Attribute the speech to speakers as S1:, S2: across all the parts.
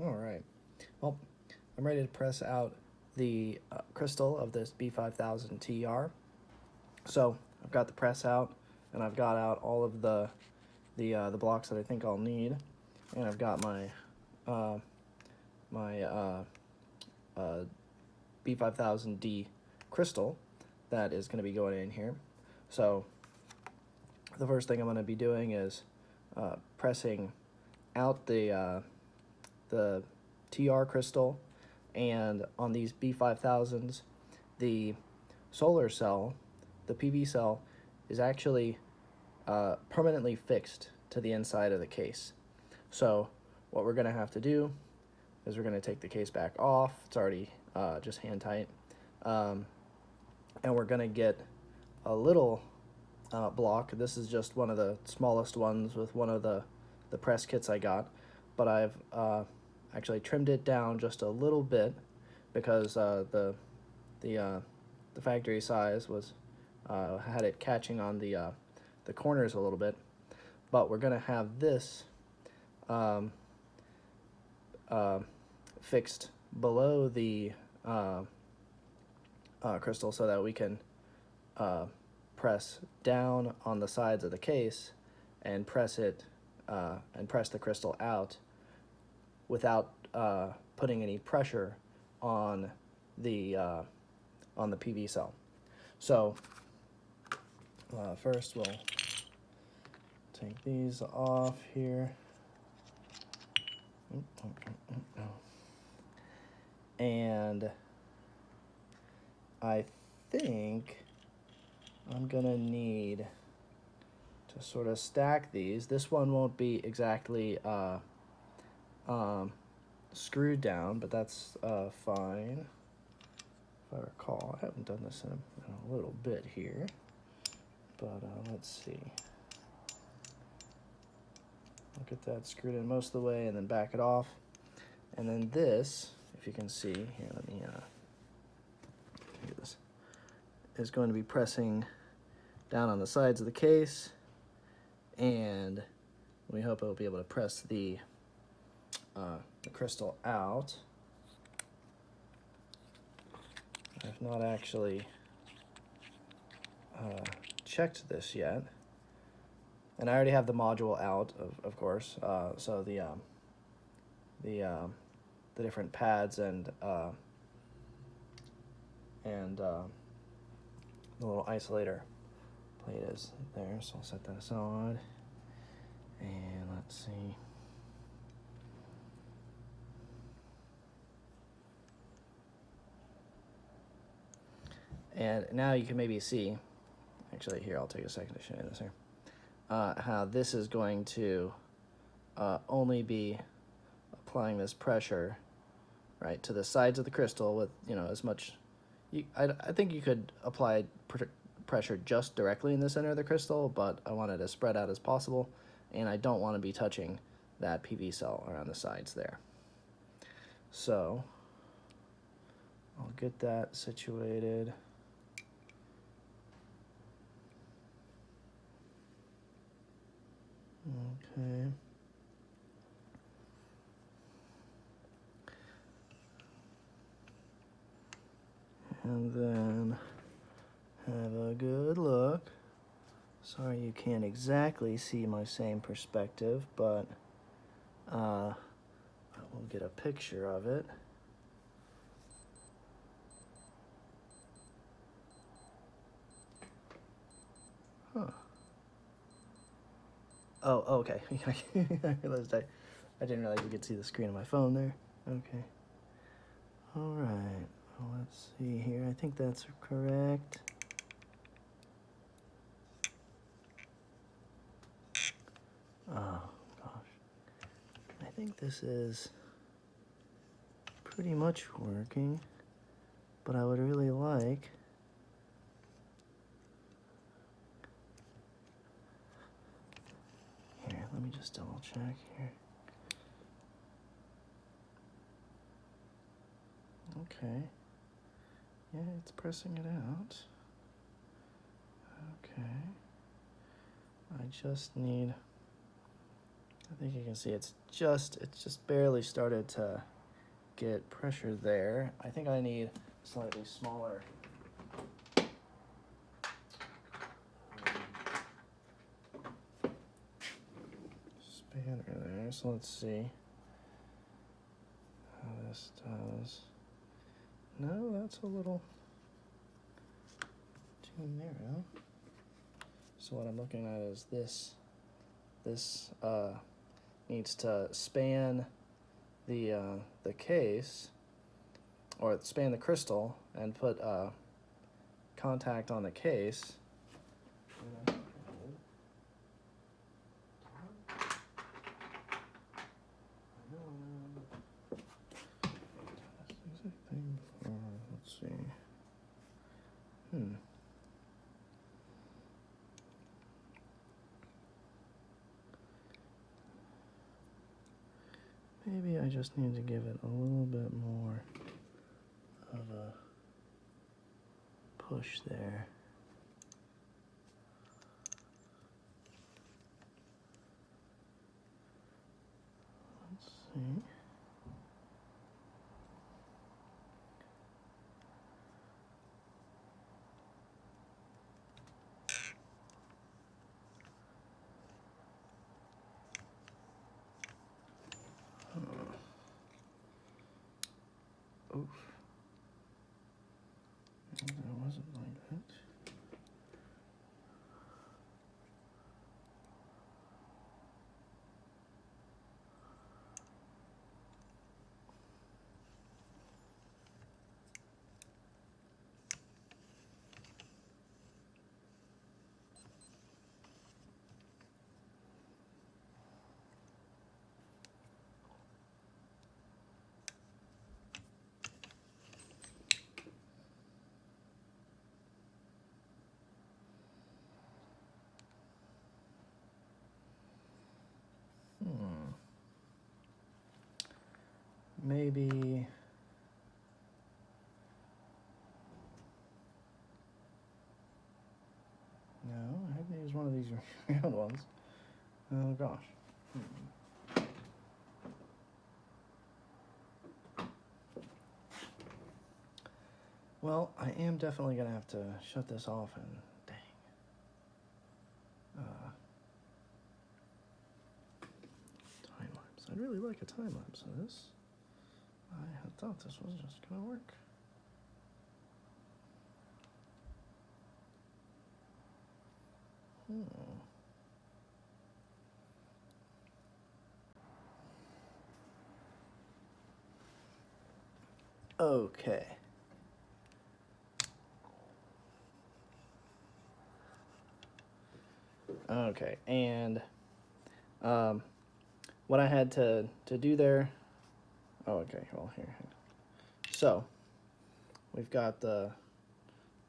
S1: All right. Well, I'm ready to press out the crystal of this B5000 TR. So I've got the press out, and I've got out all of the blocks that I think I'll need, and I've got my uh, my B5000D crystal that is going to be going in here. So the first thing I'm going to be doing is pressing out the TR crystal, and on these B5000s, the solar cell, the PV cell, is actually permanently fixed to the inside of the case. So what we're going to have to do is we're going to take the case back off. It's already just hand tight. And we're going to get a little block. This is just one of the smallest ones with one of the press kits I got, but I've actually trimmed it down just a little bit because the factory size was had it catching on the corners a little bit. But we're gonna have this fixed below the crystal so that we can press down on the sides of the case and press it and press the crystal out without putting any pressure on the PV cell. So first we'll take these off here. And I think I'm gonna need to sort of stack these. This one won't be exactly screwed down, but that's fine. If I recall, I haven't done this in a little bit here, but let's see. I'll get that screwed in most of the way and then back it off. And then this, if you can see, here, let me do this, is going to be pressing down on the sides of the case, and we hope it'll be able to press the crystal out. I've not actually checked this yet, and I already have the module out, of course. So the different pads and the little isolator plate is there. So I'll set that aside, and let's see. And now you can maybe see, actually here, I'll take a second to show you this here, how this is going to only be applying this pressure, right, to the sides of the crystal with, as much, I think you could apply pressure just directly in the center of the crystal, but I want it as spread out as possible, and I don't want to be touching that PV cell around the sides there. So I'll get that situated. Okay. And then have a good look. Sorry you can't exactly see my same perspective, but I will get a picture of it. Huh. Oh, okay. I realized I didn't realize you could see the screen of my phone there. Okay. All right. Well, let's see here. I think that's correct. Oh, gosh. I think this is pretty much working, but I would really like here, let me just double check here. Okay. Yeah, it's pressing it out. Okay. I just need I think you can see it's just barely started to get pressure there. I think I need slightly smaller spanner there. So let's see how this does. No, that's a little too narrow. So what I'm looking at is this needs to span the case, or span the crystal, and put contact on the case. Let's see. Maybe I just need to give it a little bit more of a push there. Let's see. Oof. That wasn't like that. Maybe no, I have to use one of these round ones. Oh gosh. Well, I am definitely gonna have to shut this off and dang. Time lapse. I'd really like a time lapse of this. I had thought this was just gonna work. Okay. Okay, and what I had to do there. Oh, okay. Well, here. So we've got the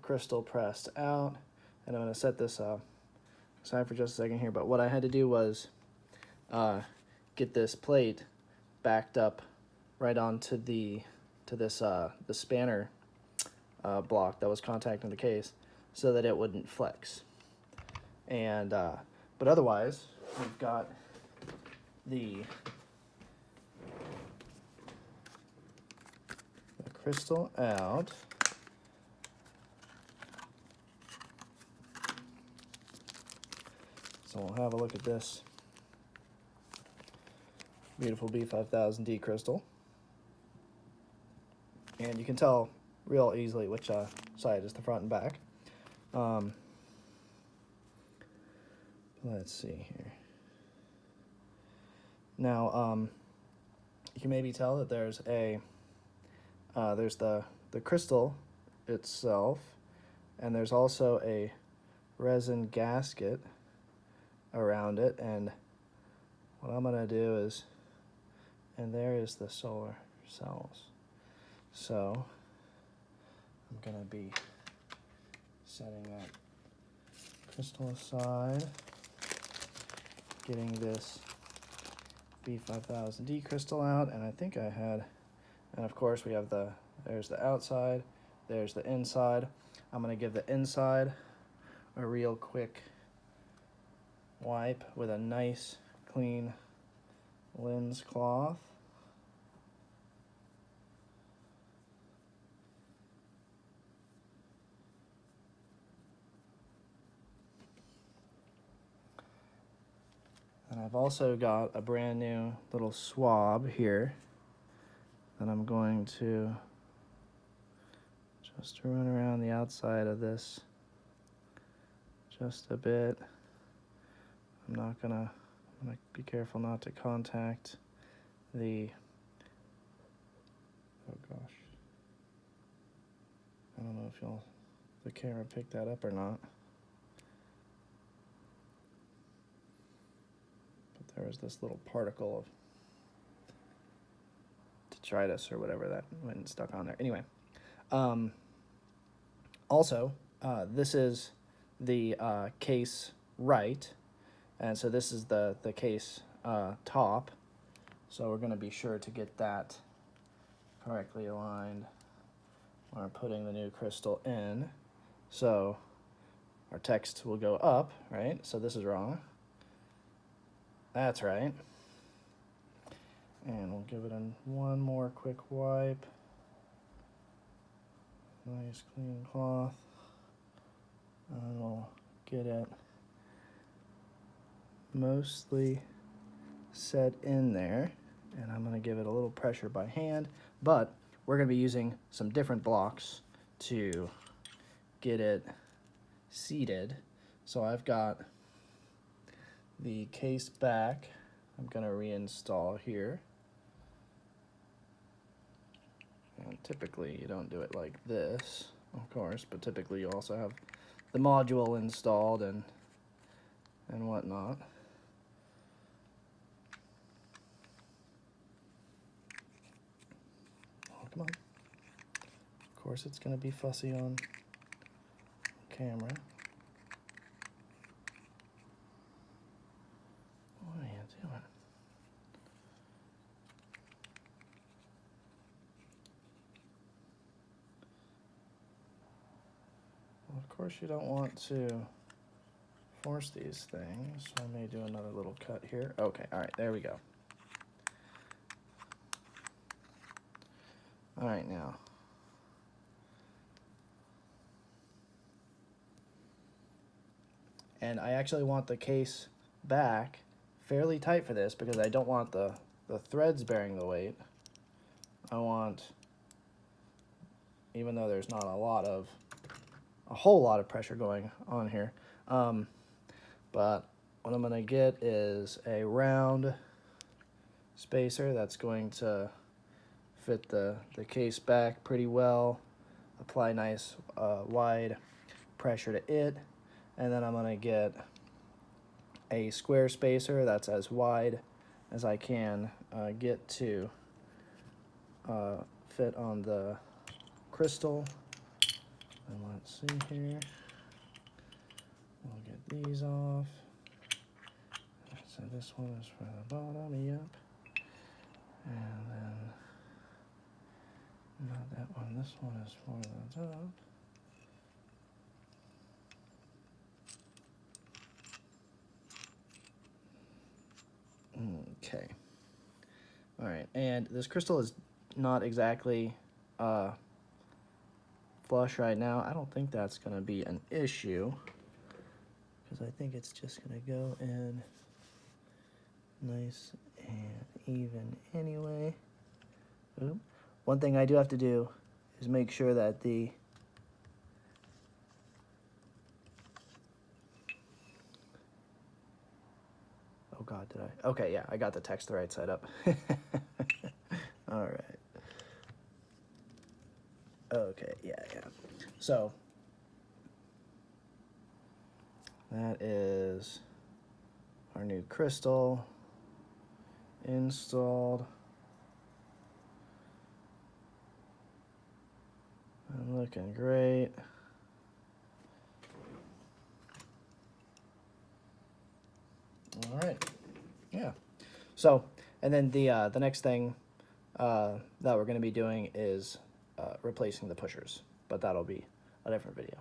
S1: crystal pressed out, and I'm going to set this aside for just a second here. But what I had to do was get this plate backed up right onto the spanner block that was contacting the case, so that it wouldn't flex. And but otherwise, we've got the crystal out. So we'll have a look at this beautiful B5000D crystal. And you can tell real easily which side is the front and back. Let's see here. Now, you can maybe tell that there's there's the crystal itself, and there's also a resin gasket around it. And what I'm gonna do is, and there is the solar cells. So I'm gonna be setting that crystal aside, getting this B5000D crystal out, and I think I had, and of course we have there's the outside, there's the inside. I'm gonna give the inside a real quick wipe with a nice clean lens cloth. And I've also got a brand new little swab here that I'm going to just run around the outside of this just a bit. I'm gonna be careful not to contact the, oh gosh, I don't know if the camera picked that up or not. But there was this little particle of detritus or whatever that went stuck on there. Anyway, also, this is the case right, and so this is the case top. So we're going to be sure to get that correctly aligned when we're putting the new crystal in. So our text will go up, right? So this is wrong. That's right. And we'll give it one more quick wipe. Nice clean cloth. And we'll get it mostly set in there. And I'm going to give it a little pressure by hand, but we're going to be using some different blocks to get it seated. So I've got the case back. I'm going to reinstall here. And typically you don't do it like this, of course, but typically you also have the module installed and whatnot. Oh, come on. Of course it's going to be fussy on camera. What are you doing? Well, of course you don't want to force these things, so I may do another little cut here. Okay, all right, there we go. All right, now. And I actually want the case back fairly tight for this because I don't want the threads bearing the weight. I want, even though there's not a whole lot of pressure going on here, but what I'm gonna get is a round spacer that's going to fit the case back pretty well, apply nice wide pressure to it, and then I'm going to get a square spacer that's as wide as I can get to fit on the crystal. And let's see here, we'll get these off. So this one is for the bottom, yep, and then not that one, this one is for the top. Okay. All right, and this crystal is not exactly flush right now. I don't think that's going to be an issue because I think it's just going to go in nice and even anyway. Oop. One thing I do have to do is make sure that the oh god, did I? Okay, yeah, I got the text the right side up. All right. Okay, yeah. So that is our new crystal installed. And looking great. All right, yeah. So, and then the next thing that we're going to be doing is replacing the pushers, but that'll be a different video.